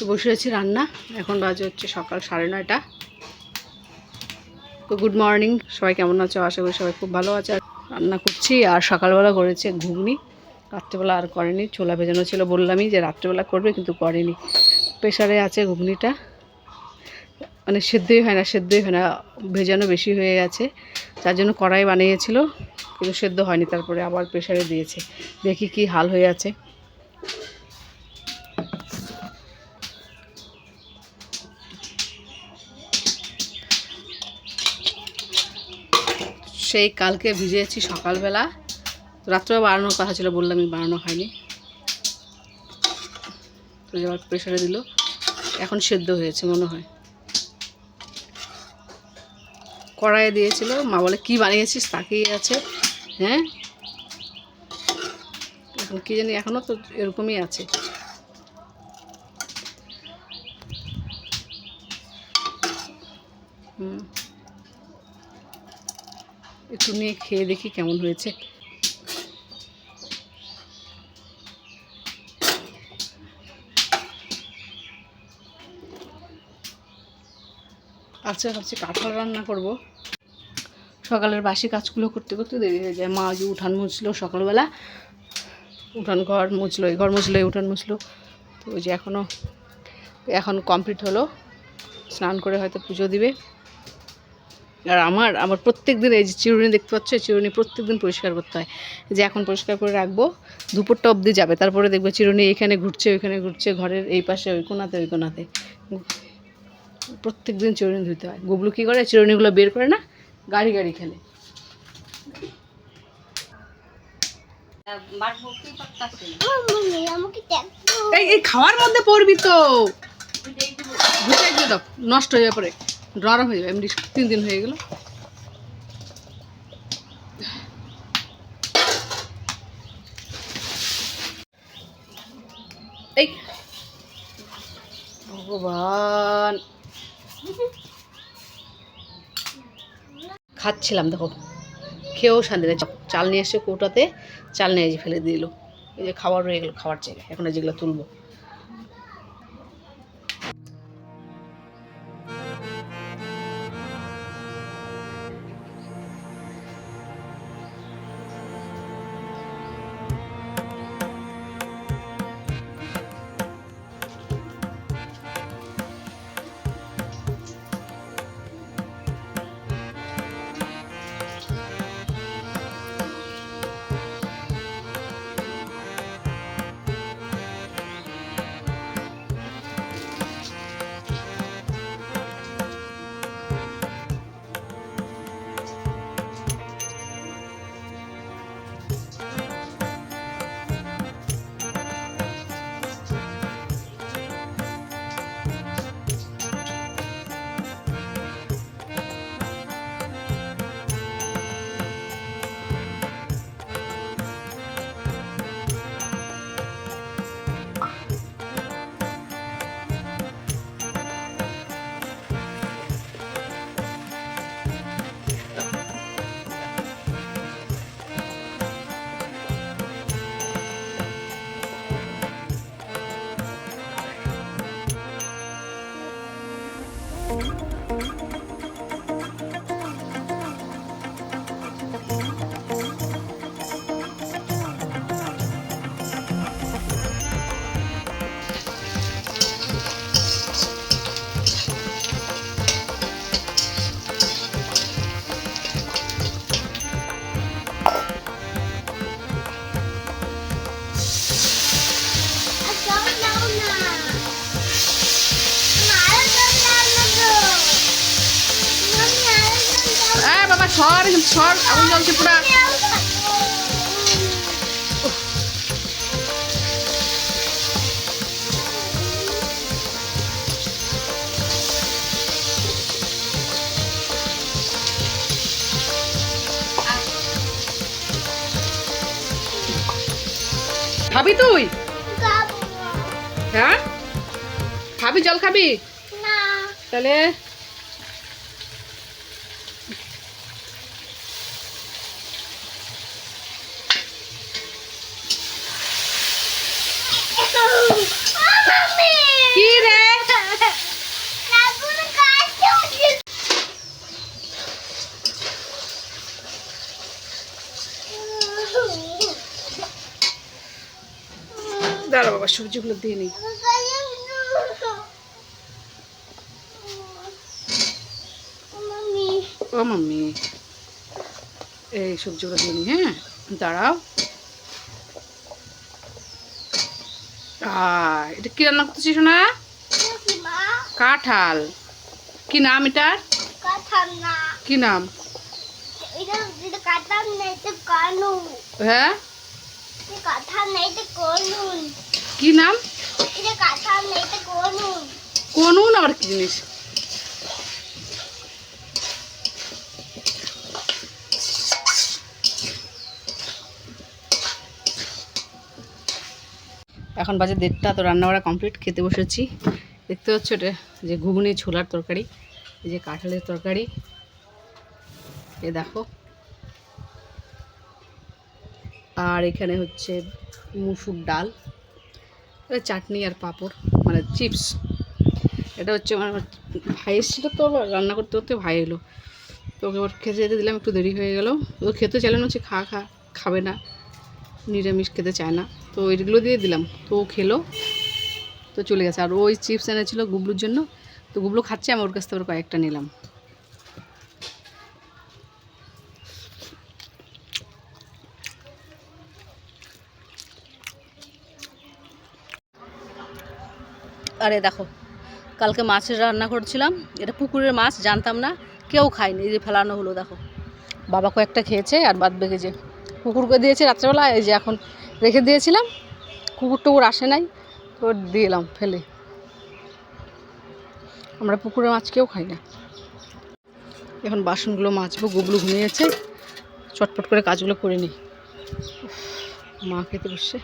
বসে আছি রান্না। এখন বাজে হচ্ছে সকাল 9:30। তো গুড মর্নিং, সবাই কেমন আছো? আশা করি সবাই খুব ভালো আছে। রান্না করছি, আর সকালবেলা করেছে ঘুগনি, রাত্রেবেলা আর করেনি। ছোলা ভেজানো ছিল, বললামই যে রাত্রেবেলা করবে, কিন্তু করেনি। প্রেশারে আছে ঘুগনিটা, মানে সেদ্ধই হয় না, ভেজানো বেশি হয়ে গেছে, তার জন্য কড়াই বানিয়েছিল, কিন্তু সেদ্ধ হয়নি। তারপরে আবার প্রেশারে দিয়েছে, দেখি কি হাল হয়ে আছে। সেই কালকে ভিজিয়েছি সকালবেলা, রাত্রে বানানোর কথা ছিল, বললামই বানানো হয়নি। তো এবার প্রেশারে দিল, এখন সেদ্ধ হয়েছে মনে হয়। কড়াইয়ে দিয়েছিল, মা বলে কি বানিয়েছিস তাকিয়ে আছে। হ্যাঁ, এখন কী জানি, এখনও তো এরকমই আছে। একটু নিয়ে খেয়ে দেখি কেমন হয়েছে। আচ্ছা, ভাবছি কাঁঠাল রান্না করব। সকালের বাসি কাজগুলো করতে করতে দেরি হয়ে যায়। মা যে উঠান মুছলো সকালবেলা, উঠান ঘর মুছলো, এই ঘর মুছলো, এই উঠান মুছলো। তো ওই যে এখন কমপ্লিট হলো, স্নান করে হয়তো পুজো দিবে। আর আমার প্রত্যেক দিন এই যে চিরুনি দেখতে পাচ্ছ, চিরুনি প্রত্যেক দিন পরিষ্কার করতে হয়। যে এখন পরিষ্কার করে রাখবো, দুপুরটা অবধি যাবে, তারপরে দেখবো চিরুনি এখানে ঘুরছে, ওইখানে ঘুরছে, ঘরের এই পাশে ওই কোনাতে। প্রত্যেক দিন চিরুনি ধুতে হয়। গুবলু কী করে, চিরুনিগুলো বের করে না, গাড়ি খেলে। এই খাওয়ার মধ্যে পড়বি তো, ঘুরতে দিয়ে দাও, নষ্ট হয়ে যাবে, পরে নরম হয়ে যাবে। এমনি 3 দিন হয়ে গেল। এই ভগবান, খাচ্ছিলাম, দেখো খেয়েও শান্তি নেই। চাল নিয়ে এসে কৌটাতে চাল নিয়ে যে ফেলে দিল। এই যে খাবার রয়ে গেলো খাওয়ার জায়গায়, এখন যেগুলো তুলবো। সর আগুন জ্বলছে পুরা। খাবি তুই? হ্যাঁ খাবি, জল খাবি? তাহলে কি রে বাবা সবজিগুলো দিয়ে নিই। ও মাম্মি, এই সবজিগুলো দিয়ে নিই। হ্যাঁ দাঁড়াও। এটা কি রান্না করতেছিস না? কাঁঠাল। কি নাম এটার? কি নাম? হ্যাঁ কি নাম? কোন আবার কি জিনিস? এখন বাজে 1:30, তো রান্না বাড়া কমপ্লিট, খেতে বসেছি। দেখতে পাচ্ছ এটা যে ঘুগনি ছোলার তরকারি, এই যে কাঁঠালের তরকারি, এ দেখো। আর এখানে হচ্ছে মুসুর ডাল, চাটনি আর পাঁপড়, মানে চিপস। এটা হচ্ছে আমার ভাই এসেছিলো, তো রান্না করতে করতে ভাই এলো, তো ওকে আবার খেতে যেতে দিলাম, একটু দেরি হয়ে গেল। ও খেতে চাইলেন, হচ্ছে খাবে না, নিরামিষ খেতে চায় না, তো এইগুলো দিয়ে দিলাম, তো ও খেলো, তো চলে গেছে। আর ওই চিপস এনেছিল গুবলুর জন্য, তো গুবলু খাচ্ছে, আমি ওর কাছ থেকে কয়েকটা নিলাম। আরে দেখো, কালকে মাছের রান্না করেছিলাম, এটা পুকুরের মাছ, জানতাম না, কেউ খায়নি, এই যে ফেলানো হলো। দেখো বাবা কয়েকটা খেয়েছে, আর বাদ বেঁকেছে কুকুরকে দিয়েছে রাত্রেবেলা, এই যে এখন রেখে দিয়েছিলাম, কুকুর টুকুর আসে নাই, তো দিলাম ফেলে। আমরা পুকুরের মাছ কেউ খাই না। এখন বাসনগুলো মাজবো, গুবলু ঘুমিয়েছে, চটপট করে কাজগুলো করে নিই। মা খেতে বসছে।